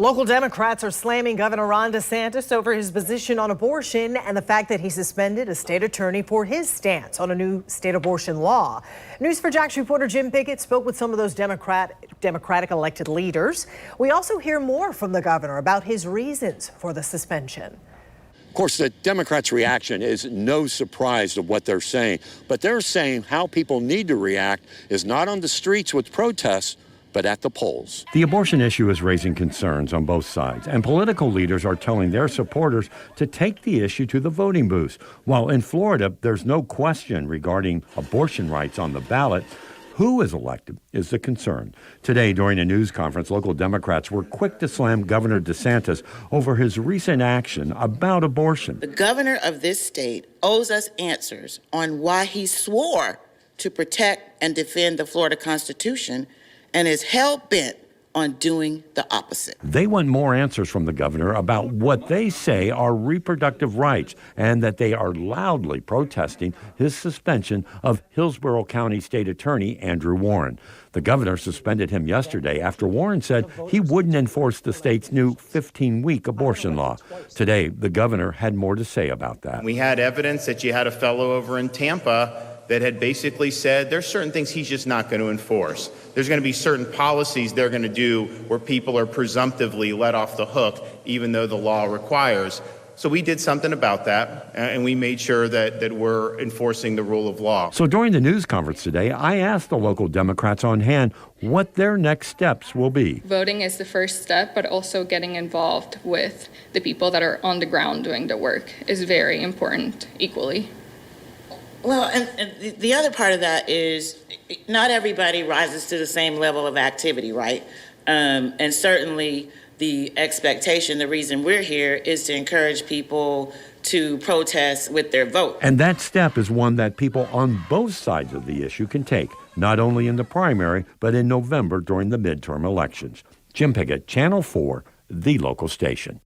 Local Democrats are slamming Governor Ron DeSantis over his position on abortion and the fact that he suspended a state attorney for his stance on a new state abortion law. News4Jax reporter Jim Pickett spoke with some of those Democratic elected leaders. We also hear more from the governor about his reasons for the suspension. Of course, the Democrats' reaction is no surprise to what they're saying, but they're saying how people need to react is not on the streets with protests, but at the polls. The abortion issue is raising concerns on both sides, and political leaders are telling their supporters to take the issue to the voting booths. While in Florida, there's no question regarding abortion rights on the ballot, who is elected is the concern. Today, during a news conference, local Democrats were quick to slam Governor DeSantis over his recent action about abortion. The governor of this state owes us answers on why he swore to protect and defend the Florida Constitution and is hell-bent on doing the opposite. They want more answers from the governor about what they say are reproductive rights and that they are loudly protesting his suspension of Hillsborough County State Attorney Andrew Warren. The governor suspended him yesterday after Warren said he wouldn't enforce the state's new 15-week abortion law. Today, the governor had more to say about that. We had evidence that you had a fellow over in Tampa that had basically said there's certain things he's just not going to enforce. There's going to be certain policies they're going to do where people are presumptively let off the hook, even though the law requires. So we did something about that, and we made sure that we're enforcing the rule of law. So during the news conference today, I asked the local Democrats on hand what their next steps will be. Voting is the first step, but also getting involved with the people that are on the ground doing the work is very important equally. Well, and the other part of that is not everybody rises to the same level of activity, right? And certainly the expectation, the reason we're here is to encourage people to protest with their vote. And that step is one that people on both sides of the issue can take, not only in the primary, but in November during the midterm elections. Jim Pickett, Channel 4, the local station.